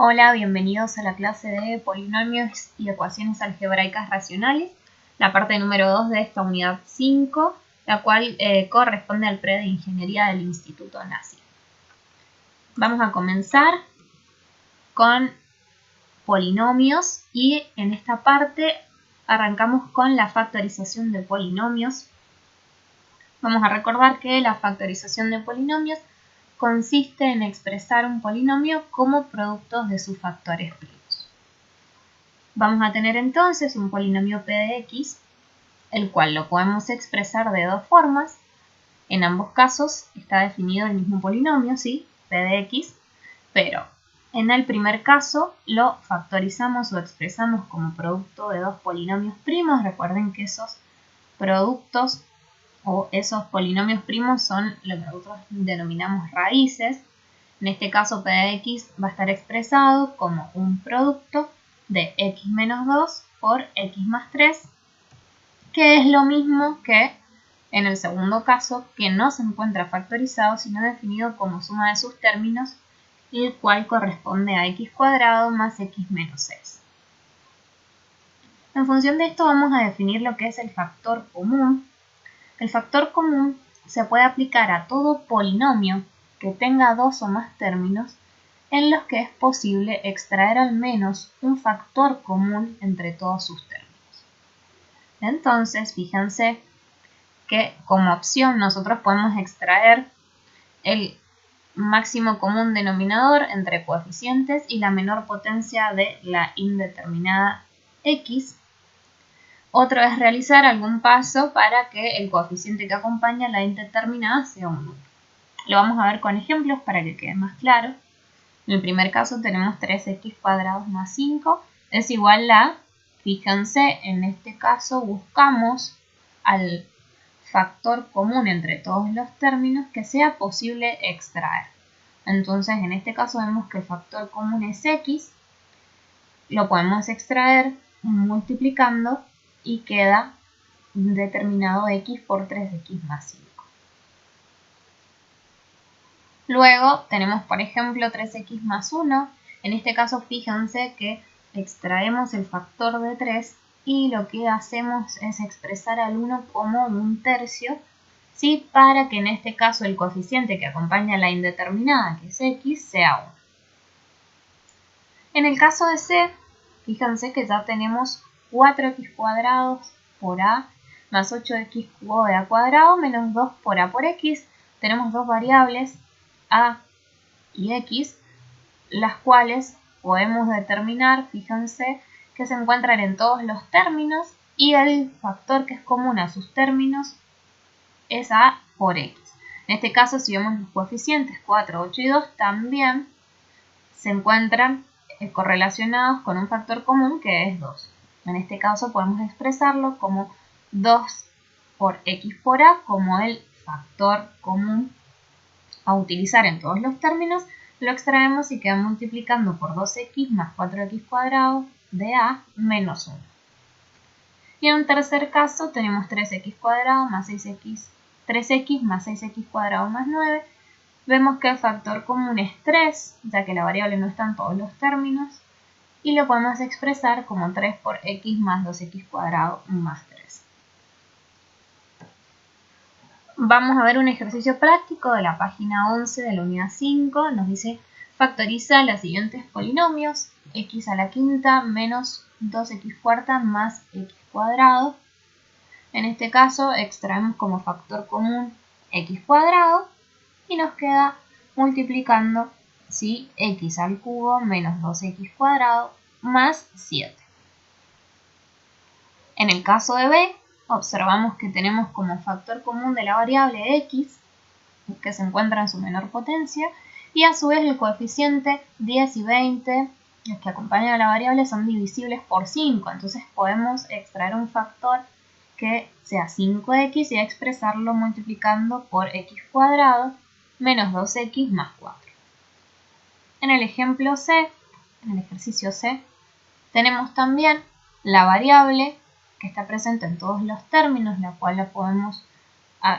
Hola, bienvenidos a la clase de polinomios y ecuaciones algebraicas racionales, la parte número 2 de esta unidad 5, la cual corresponde al pre de Ingeniería del Instituto Nazi. Vamos a comenzar con polinomios y en esta parte arrancamos con la factorización de polinomios. Vamos a recordar que la factorización de polinomios consiste en expresar un polinomio como productos de sus factores primos. Vamos a tener entonces un polinomio p de x, el cual lo podemos expresar de dos formas. En ambos casos está definido el mismo polinomio, ¿sí? P de x, pero en el primer caso lo factorizamos o expresamos como producto de dos polinomios primos. Recuerden que esos productos o esos polinomios primos son lo que nosotros denominamos raíces. En este caso p de x va a estar expresado como un producto de x menos 2 por x más 3, que es lo mismo que en el segundo caso, que no se encuentra factorizado, sino definido como suma de sus términos, el cual corresponde a x cuadrado más x menos 6. En función de esto vamos a definir lo que es el factor común. El factor común se puede aplicar a todo polinomio que tenga dos o más términos en los que es posible extraer al menos un factor común entre todos sus términos. Entonces, fíjense que como opción nosotros podemos extraer el máximo común denominador entre coeficientes y la menor potencia de la indeterminada x. Otro es realizar algún paso para que el coeficiente que acompaña la indeterminada sea un número. Lo vamos a ver con ejemplos para que quede más claro. En el primer caso tenemos 3x cuadrados más 5 es igual a, fíjense, en este caso buscamos al factor común entre todos los términos que sea posible extraer. Entonces en este caso vemos que el factor común es x, lo podemos extraer multiplicando y queda determinado x por 3x más 5. Luego tenemos, por ejemplo, 3x más 1. En este caso, fíjense que extraemos el factor de 3 y lo que hacemos es expresar al 1 como un tercio, ¿sí? Para que en este caso el coeficiente que acompaña a la indeterminada, que es x, sea 1. En el caso de c, fíjense que ya tenemos 4x cuadrados por a más 8x cubo de a cuadrado menos 2 por a por x. Tenemos dos variables, a y x, las cuales podemos determinar, fíjense, que se encuentran en todos los términos y el factor que es común a sus términos es a por x. En este caso, si vemos los coeficientes 4, 8 y 2, también se encuentran correlacionados con un factor común que es 2. En este caso podemos expresarlo como 2 por x por a como el factor común a utilizar en todos los términos. Lo extraemos y queda multiplicando por 2x más 4x cuadrado de a menos 1. Y en un tercer caso tenemos 3x cuadrado más 3x más 6x cuadrado más 9. Vemos que el factor común es 3, ya que la variable no está en todos los términos, y lo podemos expresar como 3 por x más 2x cuadrado más 3. Vamos a ver un ejercicio práctico de la página 11 de la unidad 5. Nos dice, factoriza los siguientes polinomios, x a la quinta menos 2x cuarta más x cuadrado. En este caso extraemos como factor común x cuadrado y nos queda multiplicando, ¿sí?, x al cubo menos 2x cuadrado más 7. En el caso de b, observamos que tenemos como factor común de la variable x, que se encuentra en su menor potencia, y a su vez el coeficiente 10 y 20, los que acompañan a la variable, son divisibles por 5. Entonces podemos extraer un factor que sea 5x y expresarlo multiplicando por x cuadrado menos 2x más 4. En el ejemplo C, en el ejercicio C, tenemos también la variable que está presente en todos los términos, la cual la podemos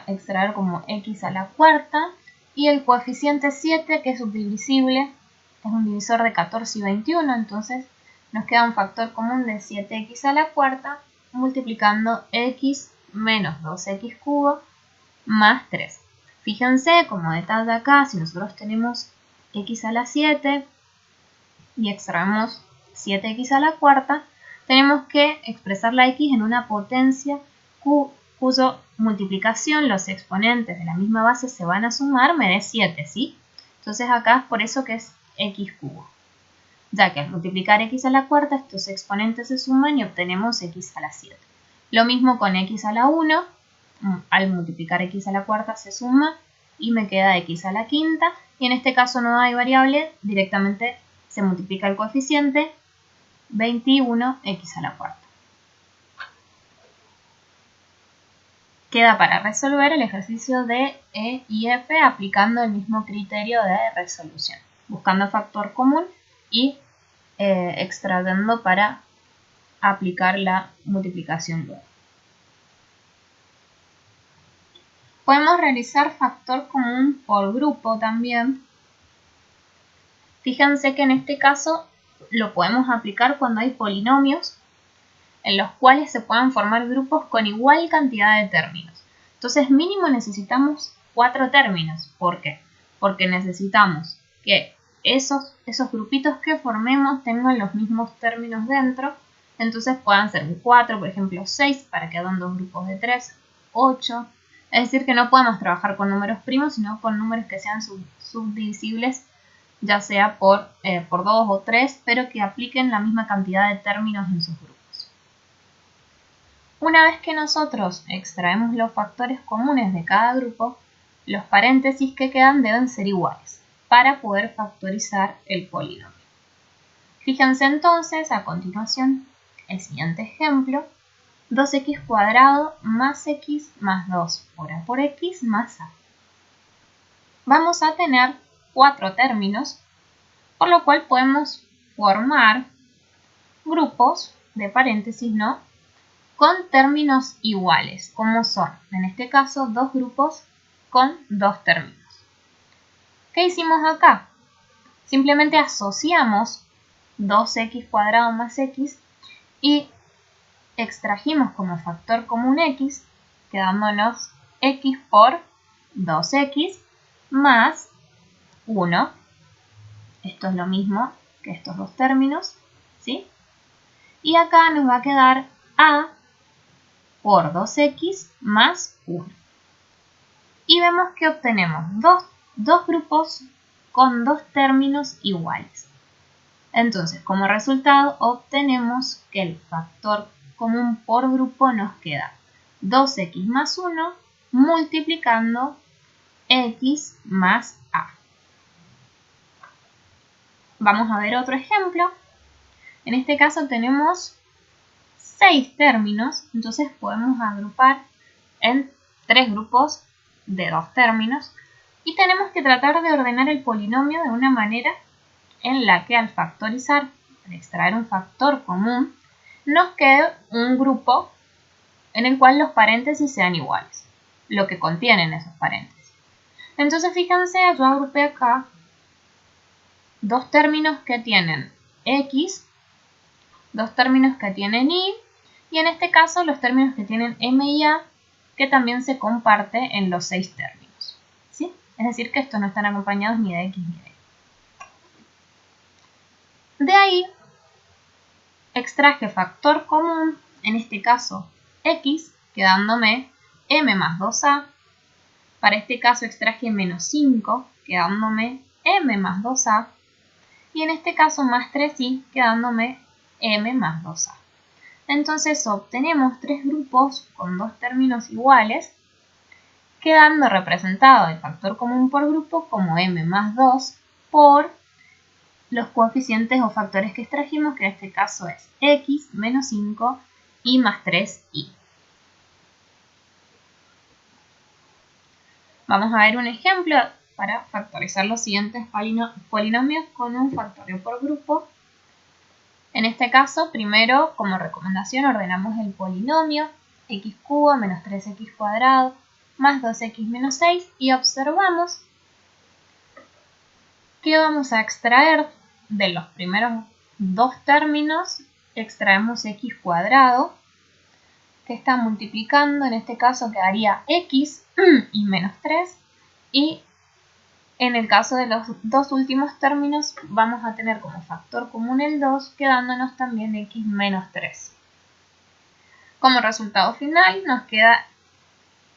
extraer como x a la cuarta, y el coeficiente 7, que es subdivisible es un divisor de 14 y 21, entonces nos queda un factor común de 7x a la cuarta multiplicando x menos 2x cubo más 3. Fíjense, como detalle acá, si nosotros tenemos x a la 7 y extraemos 7x a la cuarta, tenemos que expresar la x en una potencia cuyo multiplicación, los exponentes de la misma base se van a sumar, me dé 7, ¿sí? Entonces acá es por eso que es x cubo, ya que al multiplicar x a la cuarta, estos exponentes se suman y obtenemos x a la 7. Lo mismo con x a la 1, al multiplicar x a la cuarta se suma y me queda x a la quinta, y en este caso no hay variable, directamente se multiplica el coeficiente, 21x a la cuarta. Queda para resolver el ejercicio de E y F aplicando el mismo criterio de resolución, buscando factor común y extrayendo para aplicar la multiplicación luego. Podemos realizar factor común por grupo también. Fíjense que en este caso lo podemos aplicar cuando hay polinomios en los cuales se puedan formar grupos con igual cantidad de términos. Entonces mínimo necesitamos 4 términos. ¿Por qué? Porque necesitamos que esos grupitos que formemos tengan los mismos términos dentro. Entonces puedan ser 4, por ejemplo 6, para que hagan dos grupos de 3, 8. Es decir, que no podemos trabajar con números primos, sino con números que sean subdivisibles, ya sea por 2 o 3, pero que apliquen la misma cantidad de términos en sus grupos. Una vez que nosotros extraemos los factores comunes de cada grupo, los paréntesis que quedan deben ser iguales para poder factorizar el polinomio. Fíjense entonces a continuación el siguiente ejemplo: 2x cuadrado más x más 2 por a por x más a. Vamos a tener 4 términos, por lo cual podemos formar grupos de paréntesis, ¿no?, con términos iguales, como son, en este caso, dos grupos con dos términos. ¿Qué hicimos acá? Simplemente asociamos 2x cuadrado más x y extrajimos como factor común x, quedándonos x por 2x más 1. Esto es lo mismo que estos dos términos, ¿sí? Y acá nos va a quedar a por 2x más 1. Y vemos que obtenemos dos grupos con dos términos iguales. Entonces, como resultado, obtenemos que el factor común por grupo nos queda 2x más 1 multiplicando x más a. Vamos a ver otro ejemplo. En este caso tenemos 6 términos, entonces podemos agrupar en 3 grupos de 2 términos y tenemos que tratar de ordenar el polinomio de una manera en la que al factorizar, al extraer un factor común, nos quede un grupo en el cual los paréntesis sean iguales, lo que contienen esos paréntesis. Entonces fíjense, yo agrupé acá dos términos que tienen x, dos términos que tienen y en este caso los términos que tienen m y a, que también se comparte en los 6 términos, ¿sí? Es decir, que estos no están acompañados ni de x ni de y. De ahí extraje factor común, en este caso x, quedándome m más 2a. Para este caso extraje menos 5, quedándome m más 2a. Y en este caso más 3i, quedándome m más 2a. Entonces obtenemos 3 grupos con 2 términos iguales, quedando representado el factor común por grupo como m más 2 por los coeficientes o factores que extrajimos, que en este caso es x menos 5 y más 3i. Vamos a ver un ejemplo para factorizar los siguientes polinomios con un factorio por grupo. En este caso, primero, como recomendación, ordenamos el polinomio x cubo menos 3x cuadrado más 2x menos 6 y observamos ¿Qué vamos a extraer? De los primeros dos términos extraemos x cuadrado, que está multiplicando, en este caso quedaría x y menos 3, y en el caso de los dos últimos términos vamos a tener como factor común el 2, quedándonos también x menos 3. Como resultado final nos queda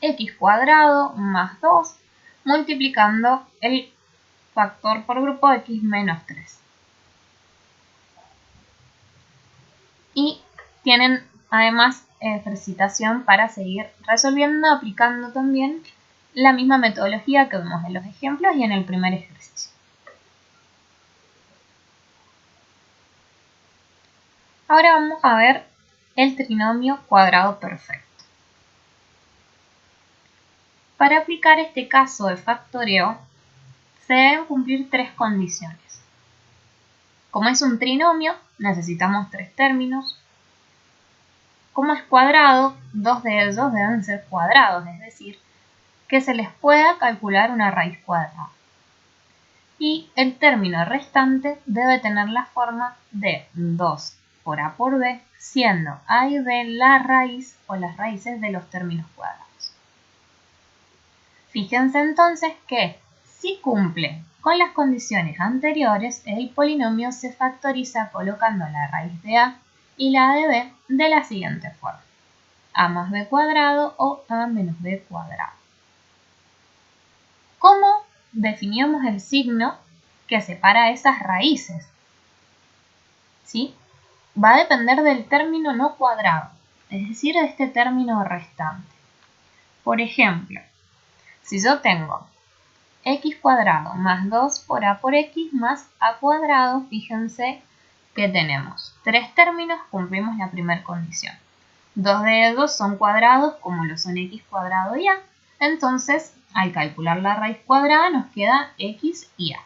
x cuadrado más 2 multiplicando el factor por grupo x menos 3. Y tienen además ejercitación para seguir resolviendo, aplicando también la misma metodología que vemos en los ejemplos y en el primer ejercicio. Ahora vamos a ver el trinomio cuadrado perfecto. Para aplicar este caso de factoreo, se deben cumplir tres condiciones. Como es un trinomio, necesitamos tres términos. Como es cuadrado, dos de ellos deben ser cuadrados, es decir, que se les pueda calcular una raíz cuadrada. Y el término restante debe tener la forma de 2 por a por b, siendo a y b la raíz o las raíces de los términos cuadrados. Fíjense entonces que si cumple con las condiciones anteriores, el polinomio se factoriza colocando la raíz de a y la de b de la siguiente forma: a más b cuadrado o a menos b cuadrado. ¿Cómo definíamos el signo que separa esas raíces? ¿Sí? Va a depender del término no cuadrado, es decir, de este término restante. Por ejemplo, si yo tengo x cuadrado más 2 por a por x más a cuadrado, fíjense que tenemos tres términos, cumplimos la primera condición. Dos de ellos son cuadrados como lo son x cuadrado y a, entonces al calcular la raíz cuadrada nos queda x y a.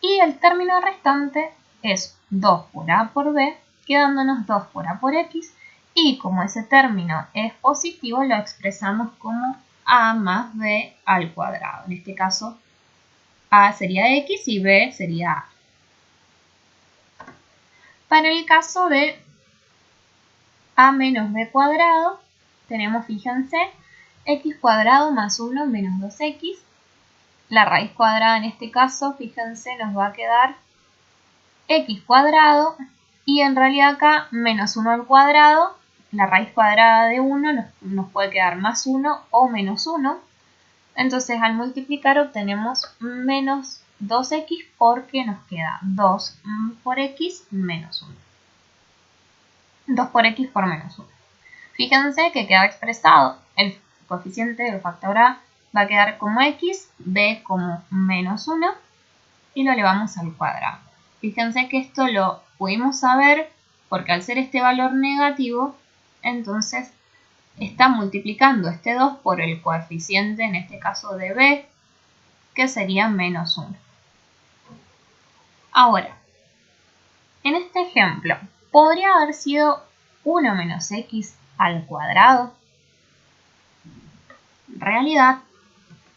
Y el término restante es 2 por a por b, quedándonos 2 por a por x, y como ese término es positivo lo expresamos como a más b al cuadrado. En este caso a sería x y b sería a. Para el caso de a menos b cuadrado tenemos, fíjense, x cuadrado más 1 menos 2x. La raíz cuadrada en este caso, fíjense, nos va a quedar x cuadrado y en realidad acá menos 1 al cuadrado, la raíz cuadrada de 1 nos puede quedar más 1 o menos 1. Entonces al multiplicar obtenemos menos 2x porque nos queda 2 por x menos 1. 2 por x por menos 1. Fíjense que queda expresado el coeficiente del factor a va a quedar como x, b como menos 1 y lo elevamos al cuadrado. Fíjense que esto lo pudimos saber porque al ser este valor negativo, entonces está multiplicando este 2 por el coeficiente, en este caso de b, que sería menos 1. Ahora, en este ejemplo, ¿podría haber sido 1 menos x al cuadrado? En realidad,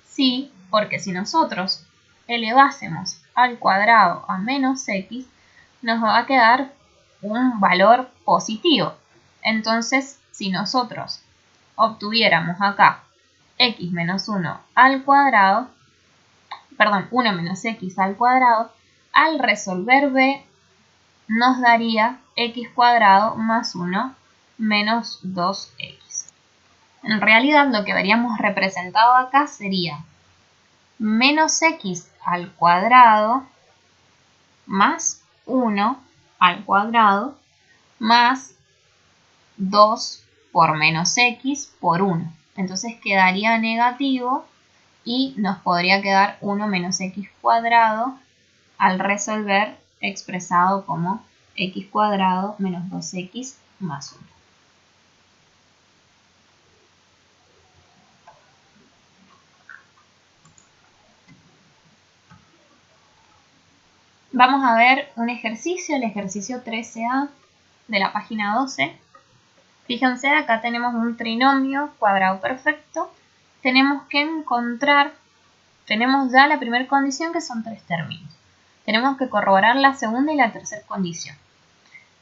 sí, porque si nosotros elevásemos al cuadrado a menos x, nos va a quedar un valor positivo. Entonces, si nosotros obtuviéramos acá x menos 1 al cuadrado, perdón, 1 menos x al cuadrado, al resolver b nos daría x cuadrado más 1 menos 2x. En realidad lo que veríamos representado acá sería menos x al cuadrado más 1 al cuadrado más 2 por menos x por 1. Entonces quedaría negativo y nos podría quedar 1 menos x cuadrado al resolver expresado como x cuadrado menos 2x más 1. Vamos a ver un ejercicio, el ejercicio 13a de la página 12. Fíjense, acá tenemos un trinomio cuadrado perfecto. Tenemos que encontrar tenemos ya la primera condición, que son 3 términos. Tenemos que corroborar la segunda y la tercera condición.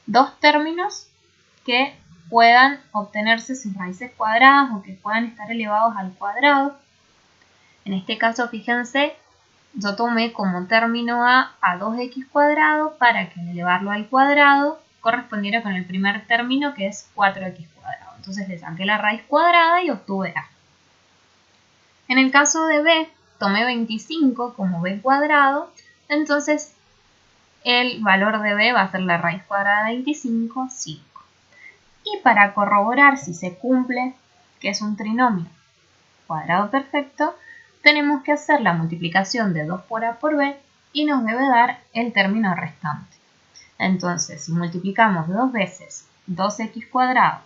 2 términos que puedan obtenerse sus raíces cuadradas o que puedan estar elevados al cuadrado. En este caso, fíjense, yo tomé como término a 2x cuadrado para que al elevarlo al cuadrado correspondiera con el primer término, que es 4x cuadrado. Entonces le saqué la raíz cuadrada y obtuve a. En el caso de b, tomé 25 como b cuadrado, entonces el valor de b va a ser la raíz cuadrada de 25, 5. Y para corroborar si se cumple, que es un trinomio cuadrado perfecto, tenemos que hacer la multiplicación de 2 por a por b y nos debe dar el término restante. Entonces, si multiplicamos 2 veces 2x cuadrado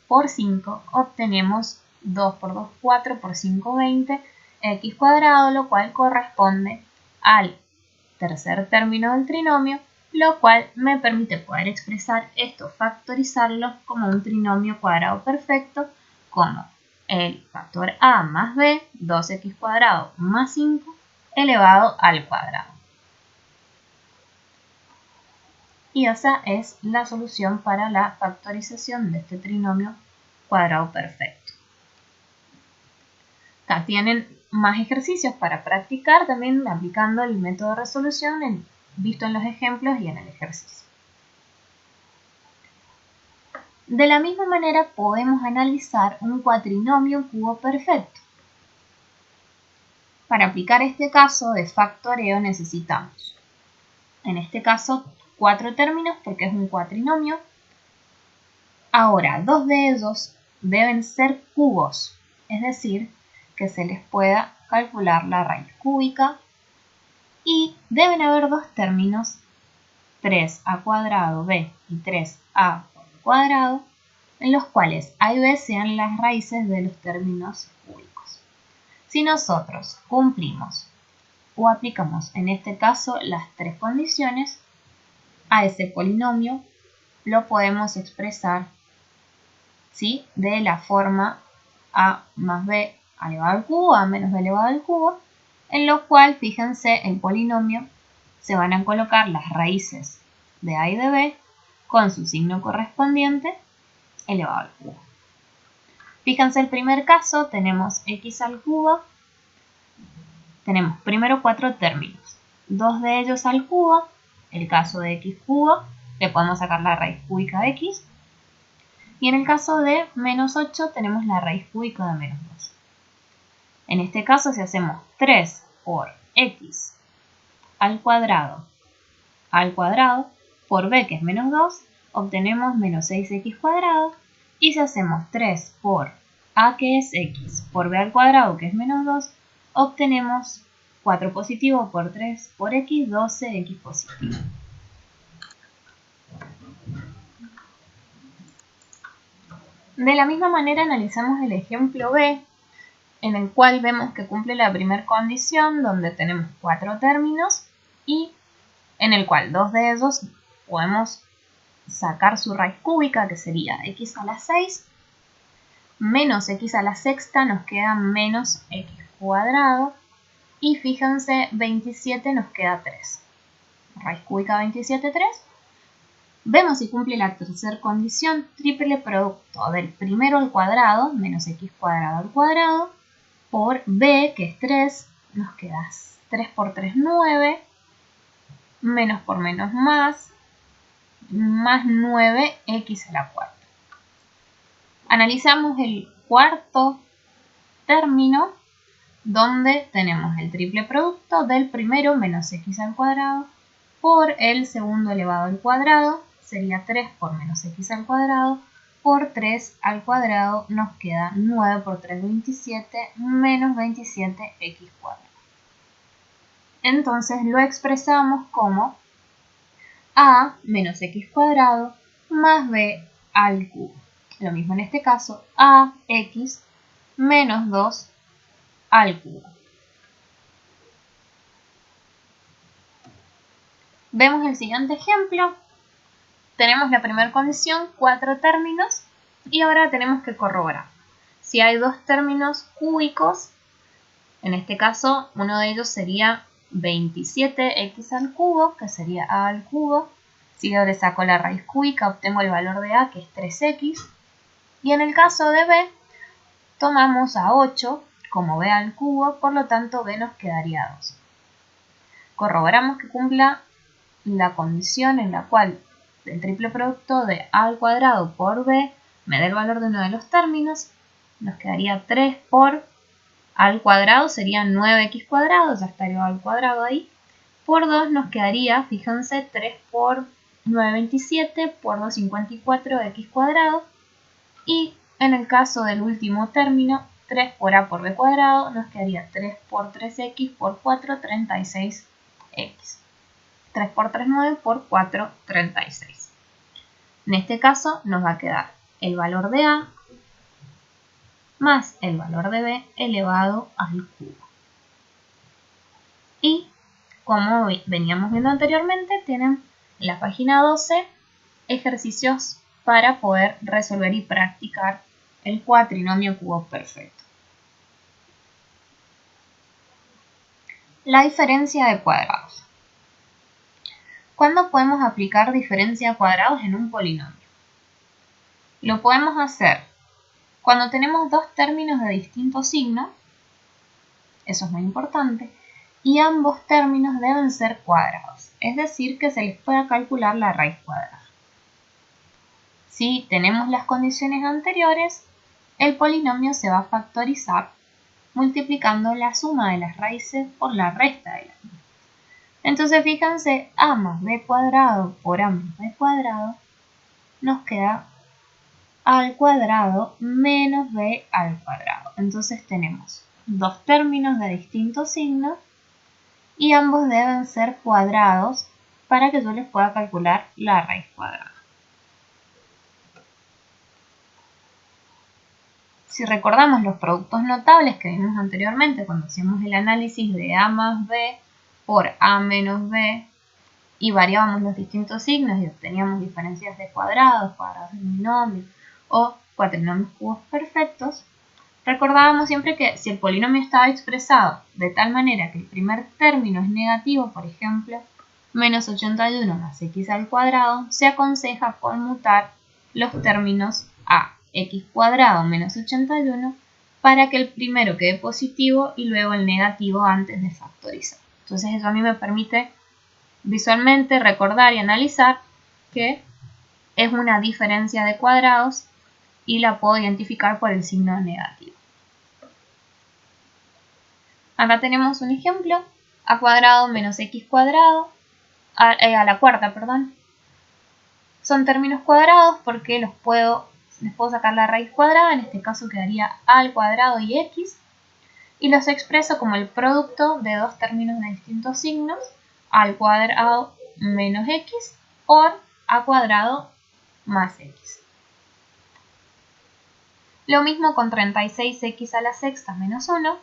por 5, obtenemos 2 por 2, 4 por 5, 20, x cuadrado, lo cual corresponde al tercer término del trinomio, lo cual me permite poder expresar esto, factorizarlo como un trinomio cuadrado perfecto, como el factor a más b, 2x cuadrado más 5, elevado al cuadrado. Y esa es la solución para la factorización de este trinomio cuadrado perfecto. Acá tienen más ejercicios para practicar, también aplicando el método de resolución visto en los ejemplos y en el ejercicio. De la misma manera podemos analizar un cuatrinomio cubo perfecto. Para aplicar este caso de factoreo necesitamos, en este caso, 4 términos porque es un cuatrinomio. Ahora, 2 de ellos deben ser cubos, es decir, que se les pueda calcular la raíz cúbica, y deben haber 2 términos, 3a cuadrado b y 3a cuadrado, en los cuales a y b sean las raíces de los términos cúbicos. Si nosotros cumplimos o aplicamos en este caso las 3 condiciones, a ese polinomio lo podemos expresar, ¿sí?, de la forma a más b elevado al cubo, a menos b elevado al cubo, en lo cual, fíjense, el polinomio se van a colocar las raíces de a y de b con su signo correspondiente elevado al cubo. Fíjense el primer caso, tenemos x al cubo, tenemos primero 4 términos, 2 de ellos al cubo, el caso de x cubo, le podemos sacar la raíz cúbica de x, y en el caso de menos 8 tenemos la raíz cúbica de menos 2. En este caso, si hacemos 3 por x al cuadrado por b, que es menos 2, obtenemos menos 6x cuadrado. Y si hacemos 3 por a, que es x, por b al cuadrado, que es menos 2, obtenemos 4 positivo por 3 por x, 12x positivo. De la misma manera analizamos el ejemplo b, en el cual vemos que cumple la primera condición, donde tenemos 4 términos y en el cual 2 de ellos podemos sacar su raíz cúbica, que sería x a la 6, menos x a la sexta, nos queda menos x cuadrado, y fíjense, 27 nos queda 3. Raíz cúbica de 27, 3. Vemos si cumple la tercera condición, triple producto del primero al cuadrado, menos x cuadrado al cuadrado, por b, que es 3, nos queda 3 por 3, 9, menos por menos más 9x a la cuarta. Analizamos el cuarto término, donde tenemos el triple producto del primero menos x al cuadrado por el segundo elevado al cuadrado, sería 3 por menos x al cuadrado, por 3 al cuadrado nos queda 9 por 3, 27, menos 27x cuadrado. Entonces lo expresamos como a menos x cuadrado más b al cubo. Lo mismo en este caso, ax menos 2 al cubo. Vemos el siguiente ejemplo. Tenemos la primera condición, 4 términos, y ahora tenemos que corroborar. Si hay 2 términos cúbicos, En este caso, uno de ellos sería 27x al cubo, que sería a al cubo. Si yo le saco la raíz cúbica, obtengo el valor de a, que es 3x. Y en el caso de b, tomamos a 8 como b al cubo, por lo tanto b nos quedaría 2. Corroboramos que cumpla la condición en la cual el triple producto de a al cuadrado por b me dé el valor de uno de los términos. Nos quedaría 3 por a al cuadrado, sería 9x cuadrado, ya estaría a al cuadrado ahí. Por 2 nos quedaría, fíjense, 3 por 9, 27, por 2, 54, x cuadrado. Y en el caso del último término, 3 por a por b cuadrado, nos quedaría 3 por 3x por 4, 36x. 3 por 3, 9, por 4, 36. En este caso nos va a quedar el valor de a más el valor de b elevado al cubo. Y como veníamos viendo anteriormente, tienen en la página 12 ejercicios para poder resolver y practicar el cuatrinomio cubo perfecto. La diferencia de cuadrados. ¿Cuándo podemos aplicar diferencia de cuadrados en un polinomio? Lo podemos hacer cuando tenemos dos términos de distinto signo, eso es muy importante, y ambos términos deben ser cuadrados, es decir, que se les pueda calcular la raíz cuadrada. Si tenemos las condiciones anteriores, el polinomio se va a factorizar multiplicando la suma de las raíces por la resta de las mismas. Entonces fíjense, a más b cuadrado por a más b cuadrado nos queda a al cuadrado menos b al cuadrado. Entonces tenemos dos términos de distintos signos y ambos deben ser cuadrados para que yo les pueda calcular la raíz cuadrada. Si recordamos los productos notables que vimos anteriormente cuando hacíamos el análisis de a más b por a menos b y variábamos los distintos signos y obteníamos diferencias de cuadrados, cuadrados de binomios o cuatrinomios cubos perfectos, recordábamos siempre que si el polinomio estaba expresado de tal manera que el primer término es negativo, por ejemplo, menos 81 más x al cuadrado, se aconseja conmutar los términos a x cuadrado menos 81 para que el primero quede positivo y luego el negativo antes de factorizar. Entonces eso a mí me permite visualmente recordar y analizar que es una diferencia de cuadrados y la puedo identificar por el signo negativo. Acá tenemos un ejemplo, a cuadrado menos x cuadrado, a la cuarta, perdón. Son términos cuadrados porque les puedo sacar la raíz cuadrada, en este caso quedaría a al cuadrado y x, y los expreso como el producto de dos términos de distintos signos, a al cuadrado menos x por a cuadrado más x. Lo mismo con 36x a la sexta menos 1.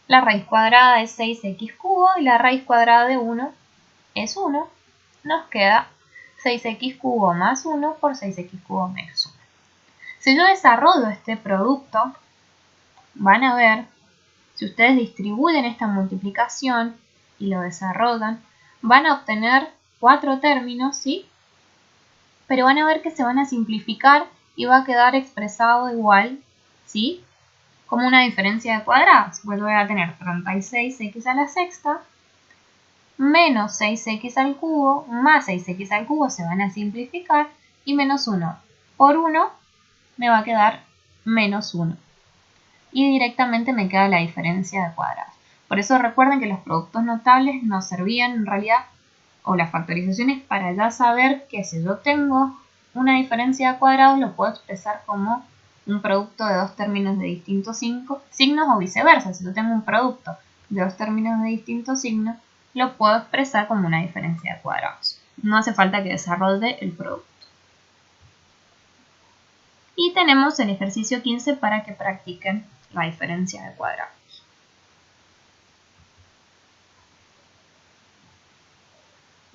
La raíz cuadrada es 6x cubo y la raíz cuadrada de 1 es 1. Nos queda 6x cubo más 1 por 6x cubo menos 1. Si yo desarrollo este producto, van a ver, si ustedes distribuyen esta multiplicación y lo desarrollan, van a obtener 4 términos, ¿sí? Pero van a ver que se van a simplificar y va a quedar expresado igual, ¿sí? Como una diferencia de cuadrados. Pues voy a tener 36x a la sexta menos 6x al cubo más 6x al cubo se van a simplificar y menos 1 por 1 me va a quedar menos 1. Y directamente me queda la diferencia de cuadrados. Por eso recuerden que los productos notables nos servían en realidad, o las factorizaciones, para ya saber que si yo tengo una diferencia de cuadrados lo puedo expresar como un producto de dos términos de distintos signos o viceversa. Si yo tengo un producto de dos términos de distintos signos, lo puedo expresar como una diferencia de cuadrados. No hace falta que desarrolle el producto. Y tenemos el ejercicio 15 para que practiquen la diferencia de cuadrados.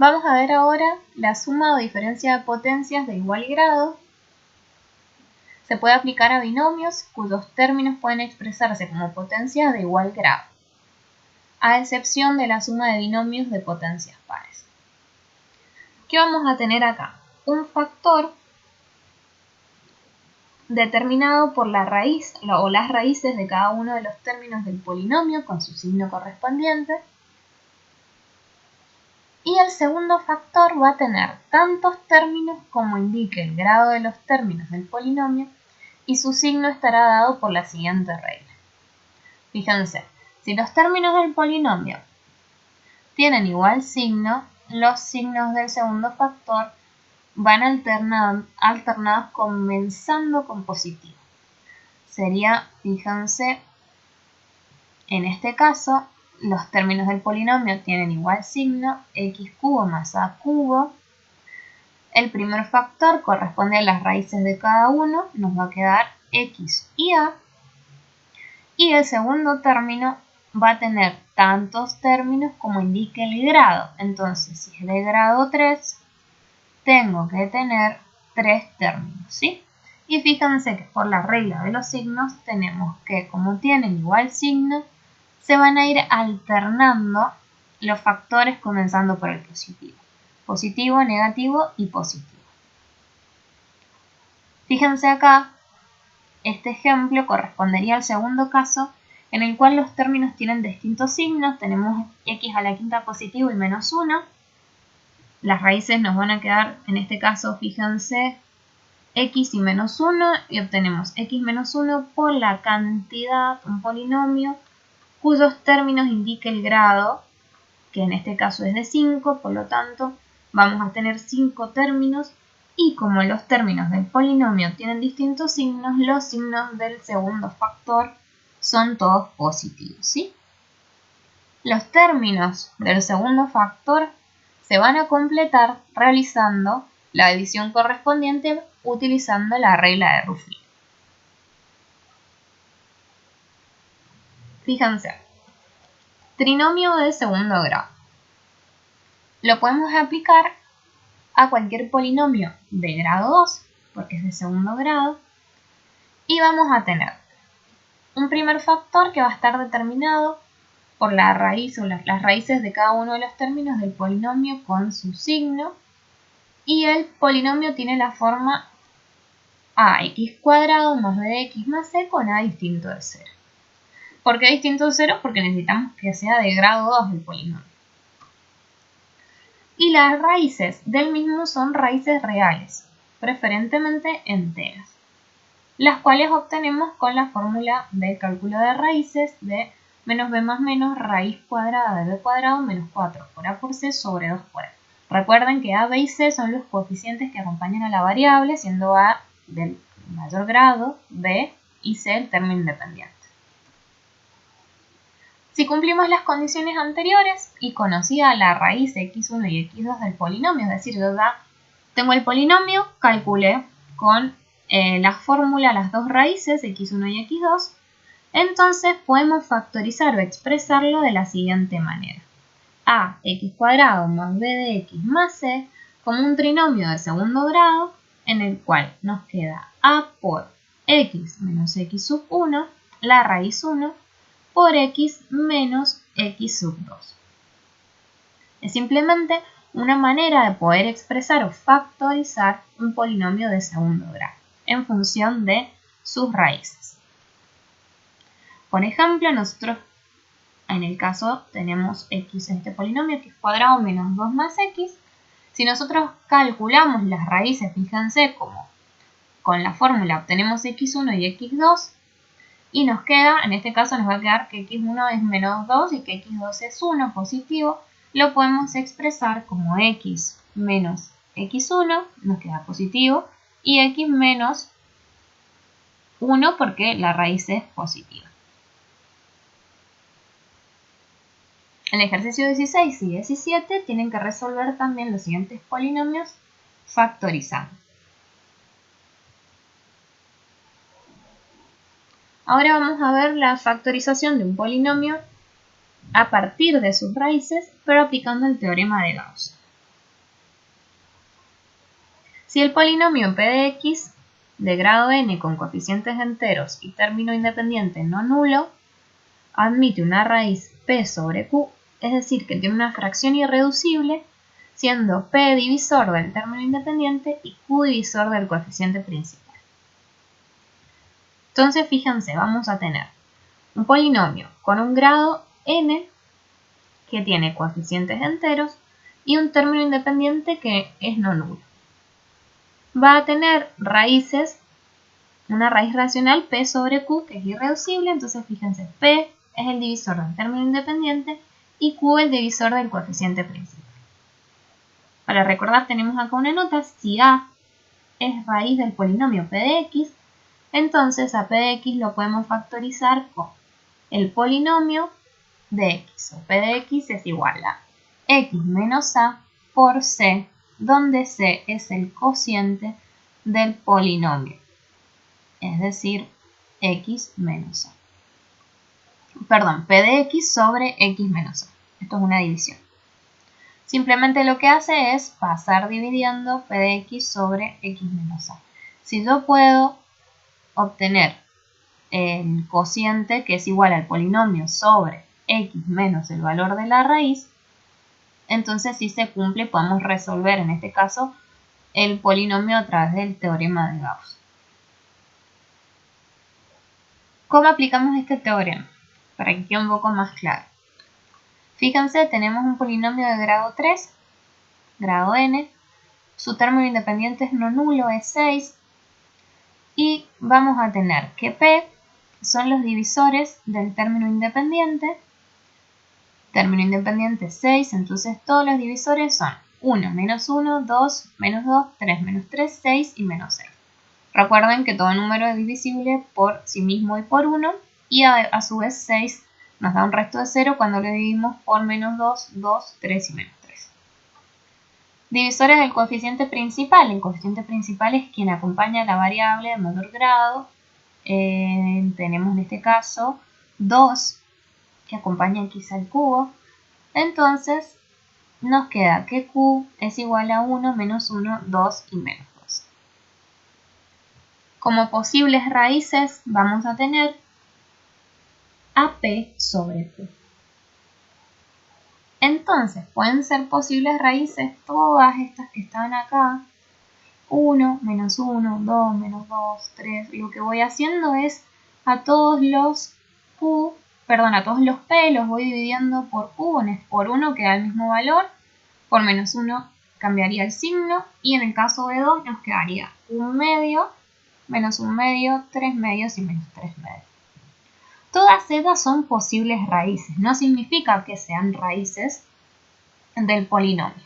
Vamos a ver ahora la suma o diferencia de potencias de igual grado. Se puede aplicar a binomios cuyos términos pueden expresarse como potencias de igual grado, a excepción de la suma de binomios de potencias pares. ¿Qué vamos a tener acá? Un factor determinado por la raíz o las raíces de cada uno de los términos del polinomio con su signo correspondiente. Y el segundo factor va a tener tantos términos como indique el grado de los términos del polinomio y su signo estará dado por la siguiente regla. Fíjense, si los términos del polinomio tienen igual signo, los signos del segundo factor van alternados comenzando con positivo. Sería, fíjense, en este caso, los términos del polinomio tienen igual signo, x cubo más a cubo. El primer factor corresponde a las raíces de cada uno, nos va a quedar x y a. Y el segundo término va a tener tantos términos como indique el grado. Entonces, si es de grado 3, tengo que tener 3 términos, ¿sí? Y fíjense que por la regla de los signos tenemos que, como tienen igual signo, se van a ir alternando los factores comenzando por el positivo. Positivo, negativo y positivo. Fíjense acá, este ejemplo correspondería al segundo caso en el cual los términos tienen distintos signos. Tenemos x a la quinta positivo y menos 1. Las raíces nos van a quedar, en este caso, fíjense, x y menos 1 y obtenemos x menos 1 por la cantidad, un polinomio, cuyos términos indique el grado, que en este caso es de 5, por lo tanto vamos a tener 5 términos y como los términos del polinomio tienen distintos signos, los signos del segundo factor son todos positivos, ¿sí? Los términos del segundo factor se van a completar realizando la división correspondiente utilizando la regla de Ruffin. Fíjense, trinomio de segundo grado. Lo podemos aplicar a cualquier polinomio de grado 2, porque es de segundo grado, y vamos a tener un primer factor que va a estar determinado por la raíz o las raíces de cada uno de los términos del polinomio con su signo, y el polinomio tiene la forma ax cuadrado más b de x más c con a distinto de 0. ¿Por qué distinto de 0? Porque necesitamos que sea de grado 2 el polinomio. Y las raíces del mismo son raíces reales, preferentemente enteras, las cuales obtenemos con la fórmula de cálculo de raíces de menos b más menos raíz cuadrada de b cuadrado menos 4 por a por c sobre 2 por a. Recuerden que a, b y c son los coeficientes que acompañan a la variable, siendo a del mayor grado, b y c el término independiente. Si cumplimos las condiciones anteriores y conocida la raíz x1 y x2 del polinomio, es decir, yo ya tengo el polinomio, calculé con la fórmula las dos raíces, x1 y x2, entonces podemos factorizar o expresarlo de la siguiente manera. A x cuadrado más b de x más c como un trinomio de segundo grado en el cual nos queda a por x menos x sub 1, la raíz 1, por x menos x sub 2. Es simplemente una manera de poder expresar o factorizar un polinomio de segundo grado en función de sus raíces. Por ejemplo, nosotros en el caso tenemos x en este polinomio, x cuadrado menos 2 más x. Si nosotros calculamos las raíces, fíjense como con la fórmula obtenemos x1 y x2, y nos queda, en este caso nos va a quedar que x1 es menos 2 y que x2 es 1 positivo. Lo podemos expresar como x menos x1, nos queda positivo, y x menos 1 porque la raíz es positiva. En el ejercicio 16 y 17 tienen que resolver también los siguientes polinomios factorizando. Ahora vamos a ver la factorización de un polinomio a partir de sus raíces, pero aplicando el teorema de Gauss. Si el polinomio p de x de grado n con coeficientes enteros y término independiente no nulo admite una raíz p sobre q, es decir, que tiene una fracción irreducible, siendo p divisor del término independiente y q divisor del coeficiente principal. Entonces, fíjense, vamos a tener un polinomio con un grado n que tiene coeficientes enteros y un término independiente que es no nulo. Va a tener raíces, una raíz racional p sobre q que es irreducible, entonces fíjense, p es el divisor del término independiente y q el divisor del coeficiente principal. Para recordar tenemos acá una nota, si a es raíz del polinomio p de x, entonces a p de x lo podemos factorizar con el polinomio de x, o p de x es igual a x menos a por c, donde c es el cociente del polinomio, es decir, x menos a. Perdón, p de x sobre x menos a. Esto es una división. Simplemente lo que hace es pasar dividiendo p de x sobre x menos a. Si yo puedo obtener el cociente que es igual al polinomio sobre x menos el valor de la raíz, entonces si se cumple podemos resolver en este caso el polinomio a través del teorema de Gauss. ¿Cómo aplicamos este teorema? Para que quede un poco más claro. Fíjense, tenemos un polinomio de grado 3, grado n, su término independiente es no nulo, es 6, y vamos a tener que p son los divisores del término independiente 6, entonces todos los divisores son 1, menos 1, 2, menos 2, 3, menos 3, 6 y menos 0. Recuerden que todo número es divisible por sí mismo y por 1, y a su vez 6 nos da un resto de 0 cuando lo dividimos por menos 2, 2, 3 y menos 3. Divisores del coeficiente principal. El coeficiente principal es quien acompaña a la variable de mayor grado. Tenemos en este caso 2 que acompaña x al cubo. Entonces nos queda que q es igual a 1, menos 1, 2 y menos 2. Como posibles raíces vamos a tener AP sobre Q. Entonces pueden ser posibles raíces todas estas que están acá. 1, menos 1, 2, menos 2, 3. Lo que voy haciendo es a todos los P los voy dividiendo por Q, por 1 que da el mismo valor, por menos 1 cambiaría el signo y en el caso de 2 nos quedaría 1 medio, menos 1 medio, 3 medios y menos 3 medios. Todas ellas son posibles raíces, no significa que sean raíces del polinomio.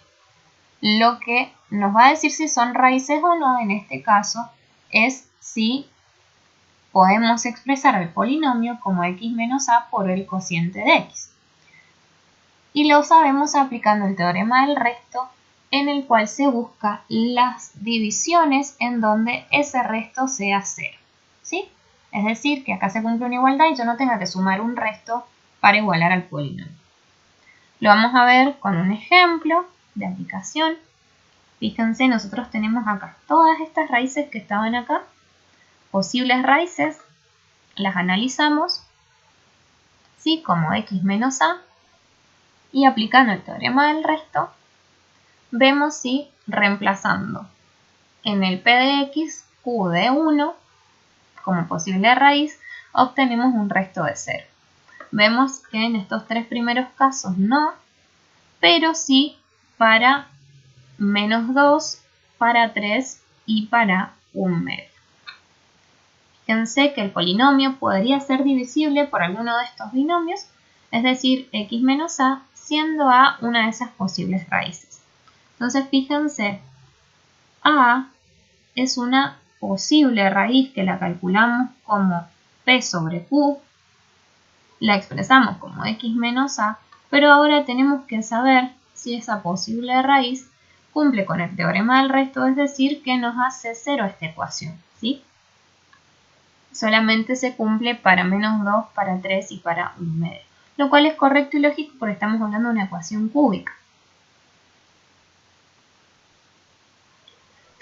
Lo que nos va a decir si son raíces o no en este caso es si podemos expresar el polinomio como x menos a por el cociente de x. Y lo sabemos aplicando el teorema del resto, en el cual se busca las divisiones en donde ese resto sea 0. ¿Sí? Es decir, que acá se cumple una igualdad y yo no tenga que sumar un resto para igualar al polinomio. Lo vamos a ver con un ejemplo de aplicación. Fíjense, nosotros tenemos acá todas estas raíces que estaban acá, posibles raíces, las analizamos, ¿sí? Como x menos a, y aplicando el teorema del resto, vemos si reemplazando en el p de x, q de 1, como posible raíz, obtenemos un resto de 0. Vemos que en estos tres primeros casos no, pero sí para menos 2, para 3 y para 1 medio. Fíjense que el polinomio podría ser divisible por alguno de estos binomios, es decir, x menos a, siendo a una de esas posibles raíces. Entonces fíjense, a es una posible raíz que la calculamos como p sobre q, la expresamos como x menos a, pero ahora tenemos que saber si esa posible raíz cumple con el teorema del resto, es decir, que nos hace 0 esta ecuación, ¿sí? Solamente se cumple para menos 2, para 3 y para 1 medio, lo cual es correcto y lógico porque estamos hablando de una ecuación cúbica.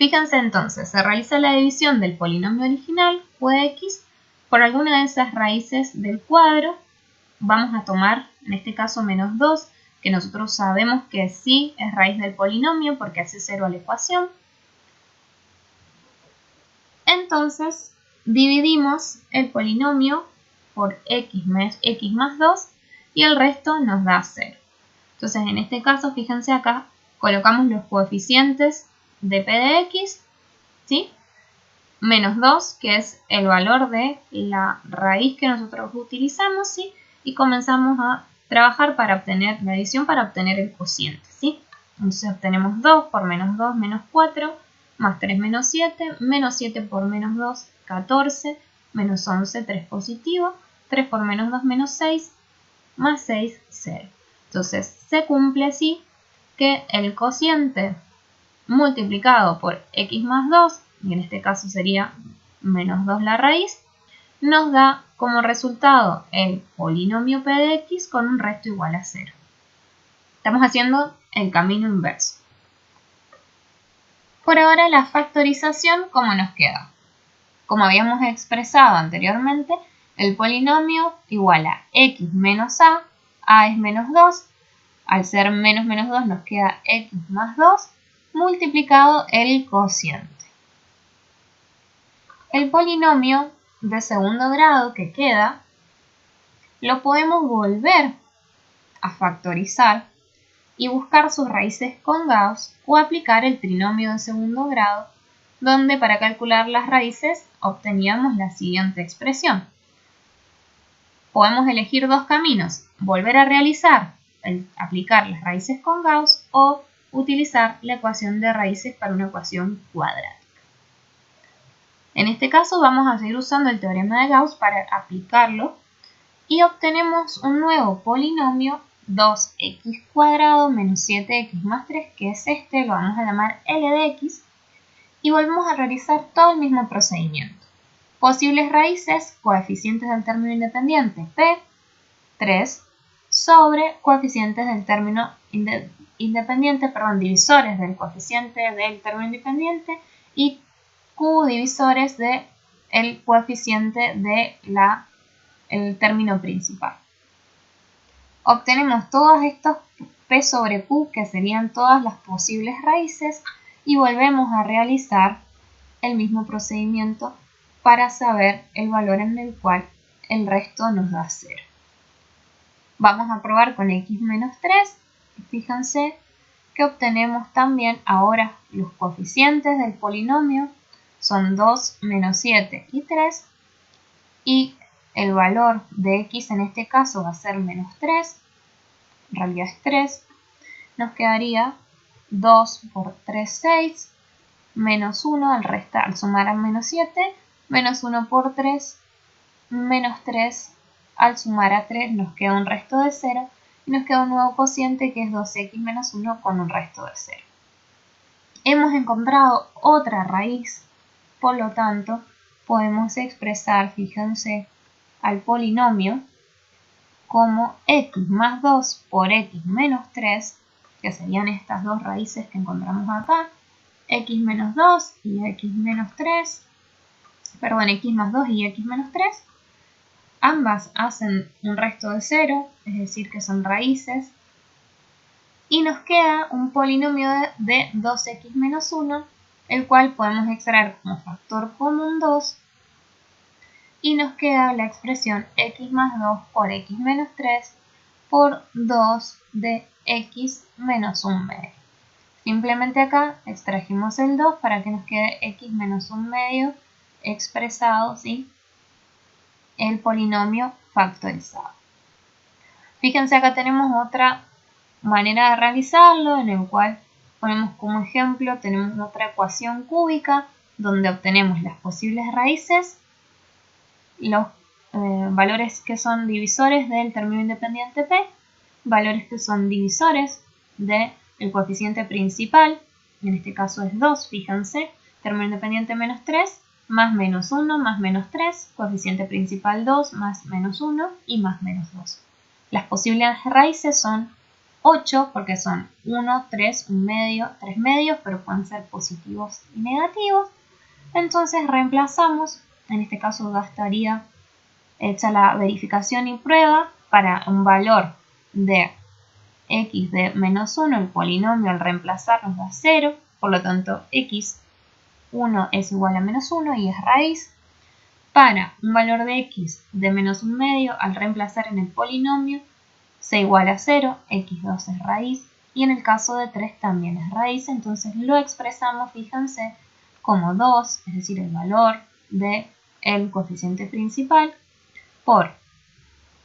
Fíjense entonces, se realiza la división del polinomio original, q de x, por alguna de esas raíces del cuadro. Vamos a tomar, en este caso, menos 2, que nosotros sabemos que sí es raíz del polinomio porque hace 0 a la ecuación. Entonces, dividimos el polinomio por x más 2 y el resto nos da 0. Entonces, en este caso, fíjense acá, colocamos los coeficientes de p de x, ¿sí? Menos 2, que es el valor de la raíz que nosotros utilizamos, ¿sí? Y comenzamos a trabajar para obtener la división, para obtener el cociente, ¿sí? Entonces obtenemos 2 por menos 2, menos 4, más 3 menos 7, menos 7 por menos 2, 14, menos 11, 3 positivo, 3 por menos 2, menos 6, más 6, 0. Entonces se cumple así que el cociente multiplicado por x más 2, y en este caso sería menos 2 la raíz, nos da como resultado el polinomio p de x con un resto igual a 0. Estamos haciendo el camino inverso. Por ahora la factorización, ¿cómo nos queda? Como habíamos expresado anteriormente, el polinomio igual a x menos a es menos 2, al ser menos 2 nos queda x más 2, multiplicado el cociente. El polinomio de segundo grado que queda, lo podemos volver a factorizar y buscar sus raíces con Gauss o aplicar el trinomio de segundo grado, donde para calcular las raíces obteníamos la siguiente expresión. Podemos elegir dos caminos, volver a realizar, aplicar las raíces con Gauss o utilizar la ecuación de raíces para una ecuación cuadrática. En este caso vamos a seguir usando el teorema de Gauss para aplicarlo y obtenemos un nuevo polinomio 2x cuadrado menos 7x más 3, que es este, lo vamos a llamar L de x, y volvemos a realizar todo el mismo procedimiento. Posibles raíces, coeficientes del término independiente p, 3, sobre coeficientes del término divisores del coeficiente del término independiente y q divisores del coeficiente del término principal. Obtenemos todos estos p sobre q, que serían todas las posibles raíces, y volvemos a realizar el mismo procedimiento para saber el valor en el cual el resto nos da 0. Vamos a probar con x menos 3. Fíjense que obtenemos también ahora los coeficientes del polinomio. Son 2, menos 7 y 3. Y el valor de x en este caso va a ser menos 3. En realidad es 3. Nos quedaría 2 por 3, 6. Menos 1 al sumar a menos 7. Menos 1 por 3. Menos 3 al sumar a 3 nos queda un resto de 0. Y nos queda un nuevo cociente que es 2x menos 1 con un resto de 0. Hemos encontrado otra raíz. Por lo tanto, podemos expresar, fíjense, al polinomio como x más 2 por x menos 3, que serían estas dos raíces que encontramos acá, x menos 2 y x menos 3, perdón, x más 2 y x menos 3, ambas hacen un resto de 0, es decir que son raíces, y nos queda un polinomio de 2x menos 1, el cual podemos extraer como factor común 2, y nos queda la expresión x más 2 por x menos 3 por 2 de x menos 1 medio. Simplemente acá extrajimos el 2 para que nos quede x menos 1 medio expresado, ¿sí?, el polinomio factorizado. Fíjense, acá tenemos otra manera de realizarlo, en el cual ponemos como ejemplo, tenemos otra ecuación cúbica donde obtenemos las posibles raíces, los valores que son divisores del término independiente p, valores que son divisores del coeficiente principal, en este caso es 2, fíjense, término independiente menos 3, más menos 1, más menos 3, coeficiente principal 2, más menos 1 y más menos 2. Las posibles raíces son 8 porque son 1, 3, 1 medio, 3 medios, pero pueden ser positivos y negativos. Entonces reemplazamos, en este caso estaría hecha la verificación y prueba para un valor de x de menos 1, el polinomio al reemplazar nos da 0, por lo tanto x1 es igual a menos 1 y es raíz. Para un valor de x de menos 1 medio, al reemplazar en el polinomio, se iguala a 0, x2 es raíz, y en el caso de 3 también es raíz, entonces lo expresamos, fíjense, como 2, es decir, el valor del coeficiente principal, por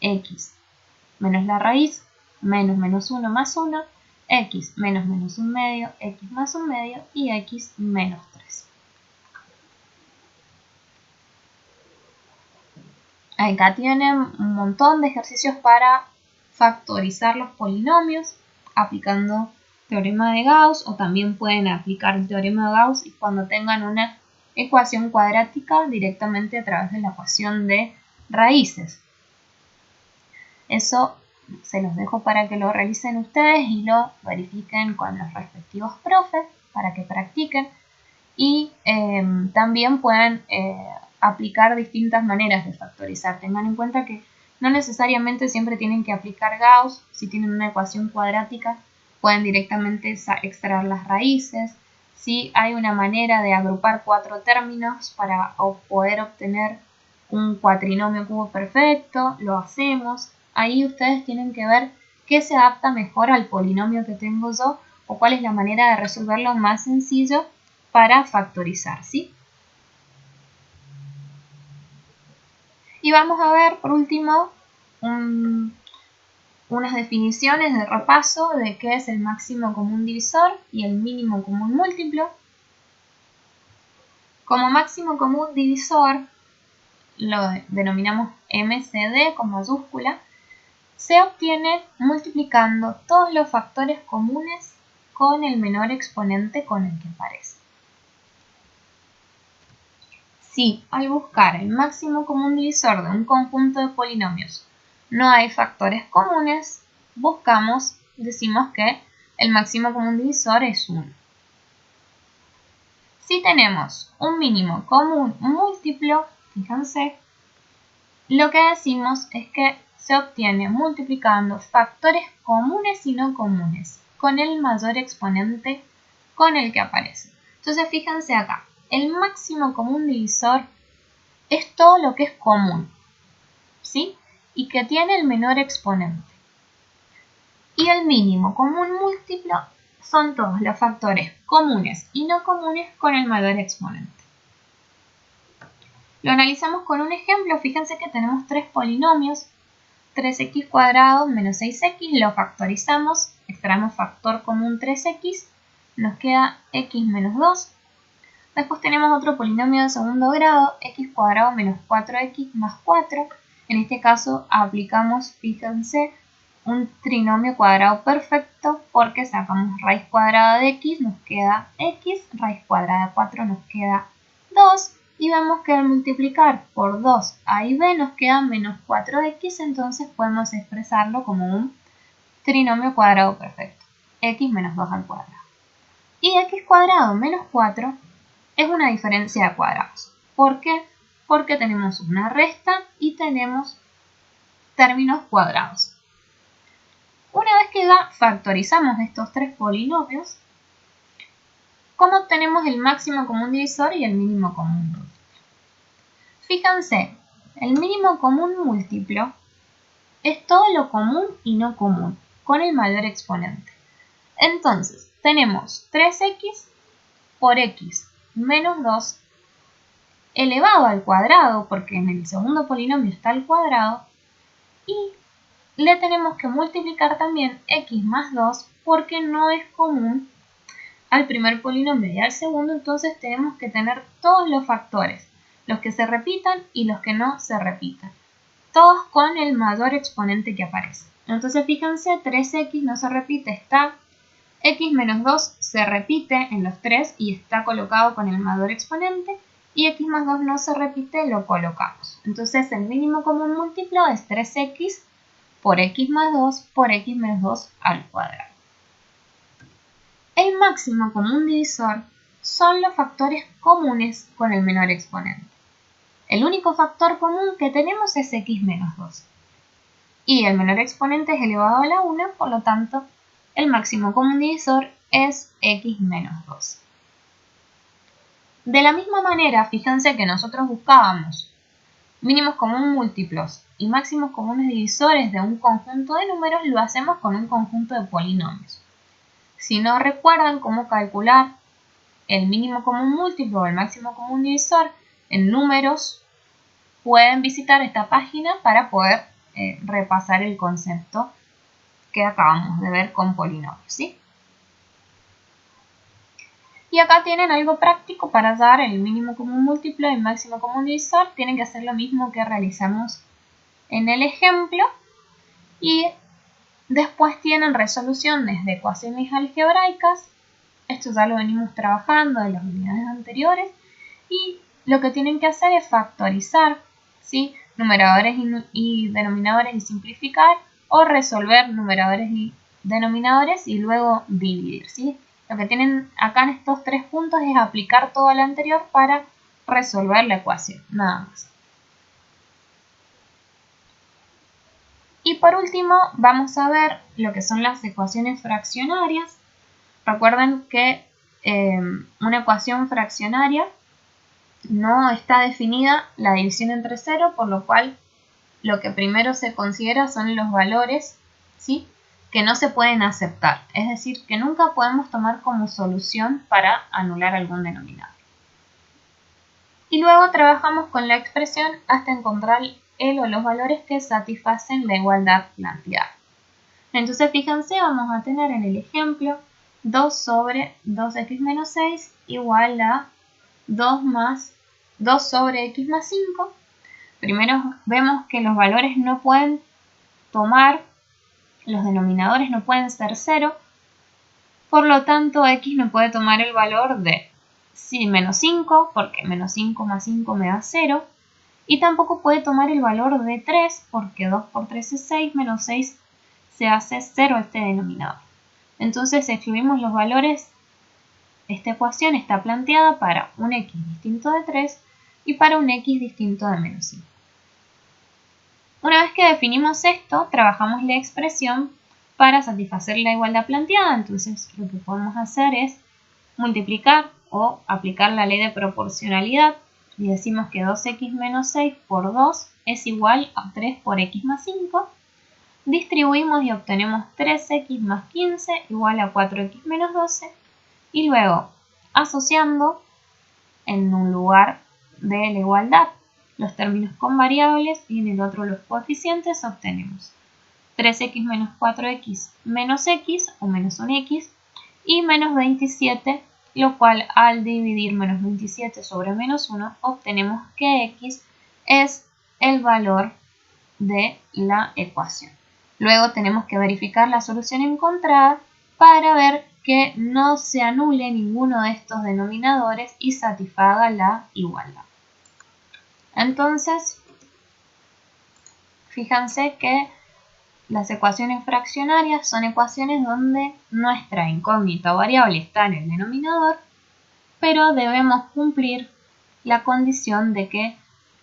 x menos la raíz, menos 1 más 1, x menos 1 medio, x más 1 medio y x menos 3. Acá tienen un montón de ejercicios para factorizar los polinomios aplicando teorema de Gauss, o también pueden aplicar el teorema de Gauss y cuando tengan una ecuación cuadrática directamente a través de la ecuación de raíces. Eso se los dejo para que lo realicen ustedes y lo verifiquen con los respectivos profes para que practiquen, y también pueden aplicar distintas maneras de factorizar. Tengan en cuenta que no necesariamente siempre tienen que aplicar Gauss. Si tienen una ecuación cuadrática pueden directamente extraer las raíces. Si hay una manera de agrupar 4 términos para poder obtener un cuatrinomio cubo perfecto, lo hacemos. Ahí ustedes tienen que ver qué se adapta mejor al polinomio que tengo yo o cuál es la manera de resolverlo más sencillo para factorizar, ¿sí? Y vamos a ver por último unas definiciones de repaso de qué es el máximo común divisor y el mínimo común múltiplo. Como máximo común divisor, lo denominamos MCD con mayúscula, se obtiene multiplicando todos los factores comunes con el menor exponente con el que aparece. Si al buscar el máximo común divisor de un conjunto de polinomios no hay factores comunes, decimos que el máximo común divisor es 1. Si tenemos un mínimo común múltiplo, fíjense, lo que decimos es que se obtiene multiplicando factores comunes y no comunes con el mayor exponente con el que aparece. Entonces fíjense acá, el máximo común divisor es todo lo que es común, ¿sí? Y que tiene el menor exponente. Y el mínimo común múltiplo son todos los factores comunes y no comunes con el mayor exponente. Lo analizamos con un ejemplo. Fíjense que tenemos 3 polinomios, 3x cuadrado menos 6x, lo factorizamos, extraemos factor común 3x, nos queda x menos 2. Después tenemos otro polinomio de segundo grado, x cuadrado menos 4x más 4. En este caso aplicamos, fíjense, un trinomio cuadrado perfecto porque sacamos raíz cuadrada de x, nos queda x, raíz cuadrada de 4 nos queda 2. Y vemos que al multiplicar por 2 a y b nos queda menos 4x, entonces podemos expresarlo como un trinomio cuadrado perfecto, x menos 2 al cuadrado. Y x cuadrado menos 4 es una diferencia de cuadrados. ¿Por qué? Porque tenemos una resta y tenemos términos cuadrados. Una vez que ya factorizamos estos 3 polinomios, ¿cómo obtenemos el máximo común divisor y el mínimo común múltiplo? Fíjense, el mínimo común múltiplo es todo lo común y no común, con el mayor exponente. Entonces, tenemos 3x por x menos 2 elevado al cuadrado, porque en el segundo polinomio está el cuadrado, y le tenemos que multiplicar también x más 2 porque no es común al primer polinomio y al segundo, entonces tenemos que tener todos los factores, los que se repitan y los que no se repitan, todos con el mayor exponente que aparece. Entonces fíjense, 3x no se repite, está x menos 2 se repite en los 3 y está colocado con el mayor exponente, y x más 2 no se repite, lo colocamos. Entonces el mínimo común múltiplo es 3x por x más 2 por x menos 2 al cuadrado. El máximo común divisor son los factores comunes con el menor exponente. El único factor común que tenemos es x menos 2. Y el menor exponente es elevado a la 1, por lo tanto, el máximo común divisor es x menos 2. De la misma manera, fíjense que nosotros buscábamos mínimos comunes múltiplos y máximos comunes divisores de un conjunto de números, lo hacemos con un conjunto de polinomios. Si no recuerdan cómo calcular el mínimo común múltiplo o el máximo común divisor en números, pueden visitar esta página para poder repasar el concepto que acabamos de ver con polinomios, ¿sí? Y acá tienen algo práctico para dar el mínimo común múltiplo y el máximo común divisor. Tienen que hacer lo mismo que realizamos en el ejemplo. Y después tienen resoluciones de ecuaciones algebraicas. Esto ya lo venimos trabajando en las unidades anteriores. Y lo que tienen que hacer es factorizar, ¿sí?, numeradores y denominadores y simplificar, o resolver numeradores y denominadores y luego dividir, ¿sí? Lo que tienen acá en estos 3 puntos es aplicar todo lo anterior para resolver la ecuación, nada más. Y por último vamos a ver lo que son las ecuaciones fraccionarias. Recuerden que una ecuación fraccionaria no está definida la división entre 0, por lo cual lo que primero se considera son los valores, ¿sí?, que no se pueden aceptar. Es decir, que nunca podemos tomar como solución para anular algún denominador. Y luego trabajamos con la expresión hasta encontrar el o los valores que satisfacen la igualdad planteada. Entonces, fíjense, vamos a tener en el ejemplo 2 sobre 2x menos 6 igual a 2 sobre x más 5. Primero vemos que los valores no pueden tomar, los denominadores no pueden ser 0, por lo tanto x no puede tomar el valor de menos 5, porque menos 5 más 5 me da 0, y tampoco puede tomar el valor de 3, porque 2 por 3 es 6, menos 6 se hace 0 este denominador. Entonces escribimos los valores. Esta ecuación está planteada para un x distinto de 3 y para un x distinto de menos 5. Una vez que definimos esto, trabajamos la expresión para satisfacer la igualdad planteada. Entonces lo que podemos hacer es multiplicar o aplicar la ley de proporcionalidad y decimos que 2x menos 6 por 2 es igual a 3 por x más 5. Distribuimos y obtenemos 3x más 15 igual a 4x menos 12. Y luego, asociando en un lugar de la igualdad los términos con variables y en el otro los coeficientes, obtenemos 3x menos 4x menos x o menos 1x y menos 27, lo cual al dividir menos 27 sobre menos 1 obtenemos que x es el valor de la ecuación. Luego tenemos que verificar la solución encontrada para ver que no se anule ninguno de estos denominadores y satisfaga la igualdad. Entonces, fíjense que las ecuaciones fraccionarias son ecuaciones donde nuestra incógnita o variable está en el denominador, pero debemos cumplir la condición de que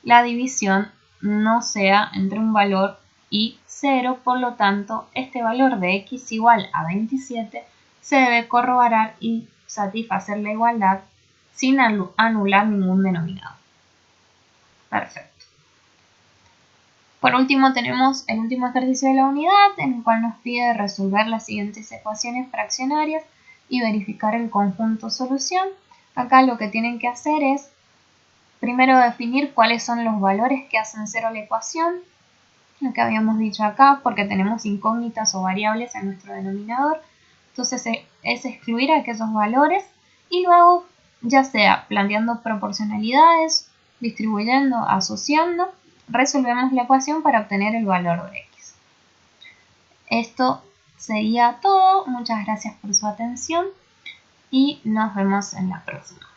la división no sea entre un valor y 0, por lo tanto, este valor de x igual a 27 se debe corroborar y satisfacer la igualdad sin anular ningún denominador. Perfecto. Por último tenemos el último ejercicio de la unidad, en el cual nos pide resolver las siguientes ecuaciones fraccionarias y verificar el conjunto solución. Acá lo que tienen que hacer es primero definir cuáles son los valores que hacen 0 la ecuación, lo que habíamos dicho acá, porque tenemos incógnitas o variables en nuestro denominador. Entonces es excluir aquellos valores y luego, ya sea planteando proporcionalidades, distribuyendo, asociando, resolvemos la ecuación para obtener el valor de x. Esto sería todo. Muchas gracias por su atención y nos vemos en la próxima.